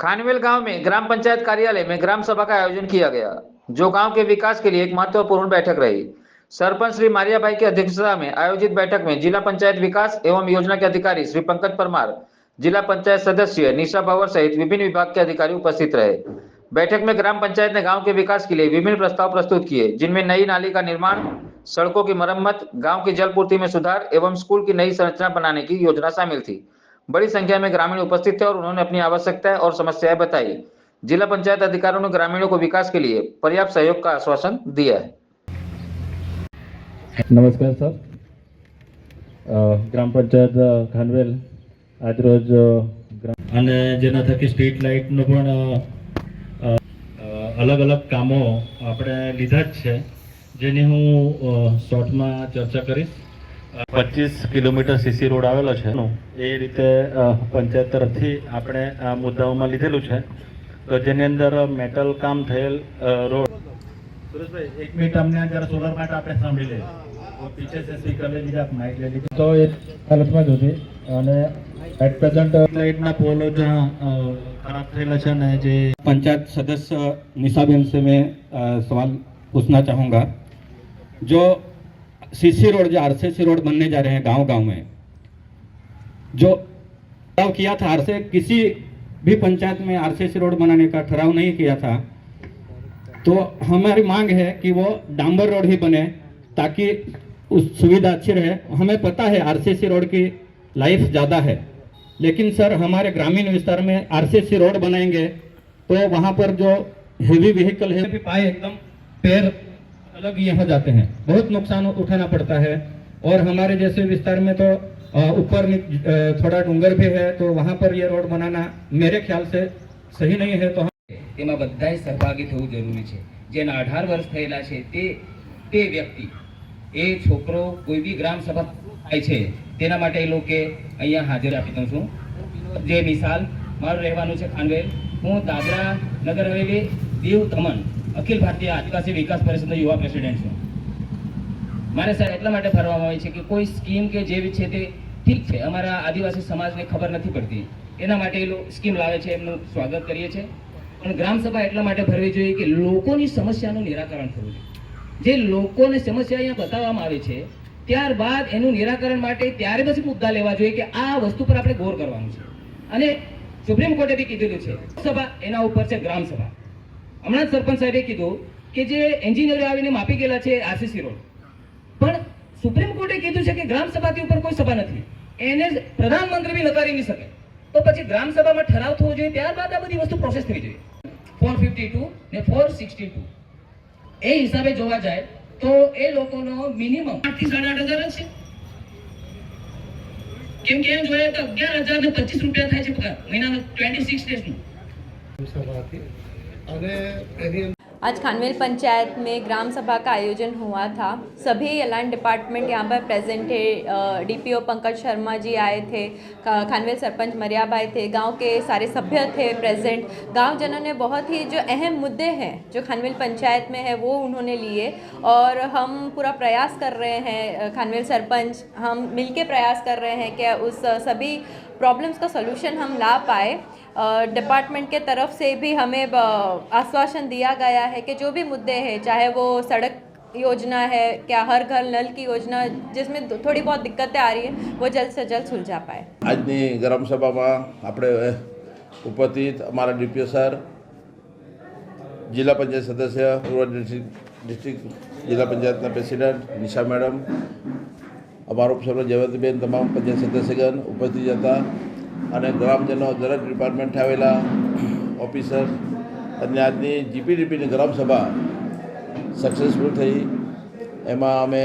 खानवेल गांव में ग्राम पंचायत कार्यालय में ग्राम सभा का आयोजन किया गया, जो गांव के विकास के लिए एक महत्वपूर्ण बैठक रही। सरपंच श्री मारिया भाई की अध्यक्षता में आयोजित बैठक में जिला पंचायत विकास एवं योजना के अधिकारी श्री पंकज परमार, जिला पंचायत सदस्य निशा भवर सहित विभिन्न विभाग के अधिकारी उपस्थित रहे। बैठक में ग्राम पंचायत ने गांव के विकास के लिए विभिन्न प्रस्ताव प्रस्तुत किए, जिनमें नई नाली का निर्माण, सड़कों की मरम्मत, गांव की जलपूर्ति में सुधार एवं स्कूल की नई संरचना बनाने की योजना शामिल थी। बड़ी संख्या में ग्रामीण उपस्थित थे और उन्होंने अपनी आवश्यकताएं और समस्याएं बताई। जिला पंचायत अधिकारियों ने ग्रामीणों को विकास के लिए पर्याप्त सहयोग का आश्वासन दिया है। नमस्कार सर, ग्राम पंचायत खानवेल आज रोज અને જેના થકી સ્ટ્રીટ લાઇટનું પણ અલગ અલગ કામો આપણે લીધા જ છે, જેની હું શોર્ટમાં ચર્ચા કરીશ। 25 કિલોમીટર સીસી રોડ આવેલો છે, એ રીતે પંચાયત તરફથી આપણે આ મુદ્દાઓમાં લીધેલું છે। તો જેની અંદર મેટલ કામ થયેલ રોડ। સુરેશભાઈ એક મિનિટ અમને જરા સોલર માટે આપણે સાંભળી લઈએ। पीछे से स्पीकर ले लीजिए, आप माइक ले लीजिए। तो एक हालत में जो थी અને એટ પ્રેઝન્ટ લાઇટના પોલો જ્યાં खराब થયેલા છે ને, જે पंचायत सदस्य निशाबेन से मैं सवाल पूछना चाहूँगा। जो सीसी रोड, जो आरसीसी रोड बनने जा रहे हैं गांव-गांव में, जो ठराव किया था आरसे, किसी भी पंचायत में आरसीसी रोड बनाने का ठराव नहीं किया था, तो हमारी मांग है कि वो डांबर रोड ही बने ताकि उस सुविधा अच्छी रहे। हमें पता है आरसीसी रोड की लाइफ ज़्यादा है, लेकिन सर हमारे ग्रामीण विस्तार में आरसीसी रोड बनाएंगे तो वहाँ पर जो हेवी व्हीकल है भी पाए एकदम पैर अलग ये हो जाते हैं, बहुत नुकसान उठाना पड़ता है। और हमारे जैसे विस्तार में तो ऊपर थोड़ा डूंगर भी है, तो वहाँ पर ये रोड बनाना मेरे ख्याल से सही नहीं है। तो તેમાં બધાય સહભાગી થવું જરૂરી છે। જેના 18 વર્ષ થયેલા છે તે વ્યક્તિ, એ છોકરો કોઈ બી ગ્રામ સભા થાય છે તેના માટે એ લોકો અહીંયા હાજર આપી દઉં છું। જે મિસાલ મારું રહેવાનું છે ખાનવેલ, હું દાદરા નગર હવેલી દીવ દમણ અખિલ ભારતીય આદિવાસી વિકાસ પરિષદનો યુવા પ્રેસિડેન્ટ છું। મારે સર એટલા માટે ફરવામાં આવે છે કે કોઈ સ્કીમ કે જે છે તે ઠીક છે, અમારા આદિવાસી સમાજને ખબર નથી પડતી, એના માટે એ લોકો સ્કીમ લાવે છે, એમનું સ્વાગત કરીએ છીએ। પણ ગ્રામ સભા એટલા માટે ભરવી જોઈએ કે લોકોની સમસ્યાનું નિરાકરણ થવું જોઈએ। જે લોકોને સમસ્યા અહીંયા બતાવવામાં આવે છે, ત્યારબાદ એનું નિરાકરણ માટે ત્યારે પછી મુદ્દા લેવા જોઈએ કે આ વસ્તુ પર આપણે ગૌર કરવાનું છે। અને સુપ્રીમ કોર્ટે બી કીધેલું છે સભા, એના ઉપર છે ગ્રામ સભા। હમણાં જ સરપંચ સાહેબે કીધું કે જે એન્જિનિયરો આવીને માપી ગયેલા છે આરસીસી રોડ, પણ સુપ્રીમ કોર્ટે કીધું છે કે ગ્રામ સભાથી ઉપર કોઈ સભા નથી, એને પ્રધાનમંત્રી બી નકારી નહીં શકે। તો પછી ગ્રામ સભામાં ઠરાવ થવો જોઈએ, ત્યારબાદ આ બધી વસ્તુ પ્રોસેસ થવી જોઈએ। 452 ને 462 એ હિસાબે જોવા જાય તો એ લોકોનો મિનિમમ 8 થી 8,500 છે। કેમ કે એમ જોઈએ તો 11,025 રૂપિયા થાય છે પગાર મહિનાનો, 26 ડેઝનો। आज खानवेल पंचायत में ग्राम सभा का आयोजन हुआ था। सभी अलाइन डिपार्टमेंट यहाँ पर प्रेजेंट थे। डीपीओ पंकज शर्मा जी आए थे, खानवेल सरपंच मरिया भाई थे, गांव के सारे सभ्य थे प्रेजेंट। गाँव जनों ने बहुत ही जो अहम मुद्दे हैं जो खानवेल पंचायत में है वो उन्होंने लिए, और हम पूरा प्रयास कर रहे हैं, खानवेल सरपंच हम मिलके प्रयास कर रहे हैं कि उस सभी प्रॉब्लम्स का सलूशन हम ला पाए। डिपार्टमेंट के तरफ से भी हमें आश्वासन दिया गया है कि जो भी मुद्दे हैं, चाहे वो सड़क योजना है, क्या हर घर नल की योजना, जिसमें थोड़ी बहुत दिक्कतें आ रही हैं, वो जल्द से जल्द सुलझा पाए। આજની ગ્રામ સભામાં આપણે ઉપસ્થિત અમારા ડીપીઓ સર, જિલ્લા પંચાયત સદસ્ય, પૂર્વ ડિસ્ટ્રિક્ટ જિલ્લા પંચાયતના પ્રેસિડેન્ટ નિશા મેડમ, અમારો ઉપસરપંચ જયવંતીબેન, તમામ પંચાયત સદસ્યગણ ઉપસ્થિત હતા અને ગ્રામજનો, દરેક ડિપાર્ટમેન્ટ આવેલા ઓફિસર, અને આજની જીપીડીપીની ગ્રામ સભા સક્સેસફુલ થઈ। એમાં અમે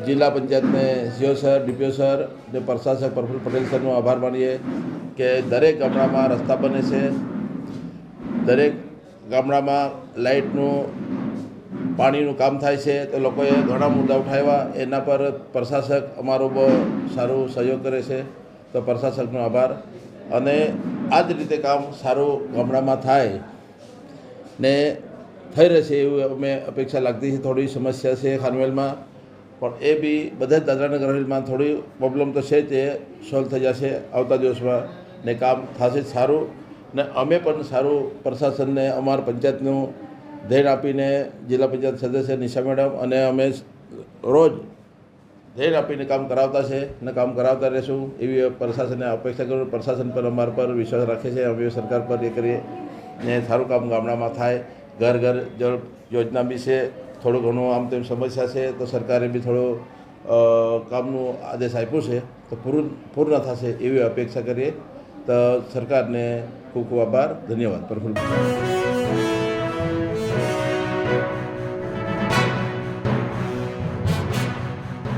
જિલ્લા પંચાયતને સીઓ સર, ડીપીઓ સર ને પ્રશાસક પ્રફુલ્લ પટેલ સરનો આભાર માનીએ કે દરેક ગામડામાં રસ્તા બને છે, દરેક ગામડામાં લાઇટનું, પાણીનું કામ થાય છે, તો લોકોએ ઘણા મુદ્દા ઉઠાવ્યા, એના પર પ્રશાસક અમારો બહુ સારું સહયોગ કરે છે, તો પ્રશાસકનો આભાર। અને આ જ રીતે કામ સારું ગામડામાં થાય ને થઈ રહેશે એવું અમે અપેક્ષા લાગતી છે। થોડી સમસ્યા છે ખાનવેલમાં, પણ એ બી બધા જ દાદરાનગર હવેલીમાં થોડી પ્રોબ્લેમ તો છે જ, એ સોલ્વ થઈ જશે આવતા દિવસમાં ને કામ થશે સારું। ને અમે પણ સારું પ્રશાસનને અમારા પંચાયતનું ધ્યાન આપીને જિલ્લા પંચાયત સદસ્ય નિશા મેડમ અને અમે રોજ ધ્યાન આપીને કામ કરાવતા છે ને કામ કરાવતા રહેશું એવી પ્રશાસનને અપેક્ષા કરું. પ્રશાસન પર અમારા પર વિશ્વાસ રાખે છે. અમે સરકાર પર એ કરીએ ને સારું કામ ગામડામાં થાય. ઘર ઘર જળ યોજના બી છે. થોડું ઘણું આમ તેમ સમસ્યા છે તો સરકારે બી થોડું કામનું આદેશ આપ્યો છે તો પૂર્ણ થશે એવી અપેક્ષા કરીએ. તો સરકારને ખૂબ ખૂબ આભાર. ધન્યવાદ. પ્રફુલ્લ.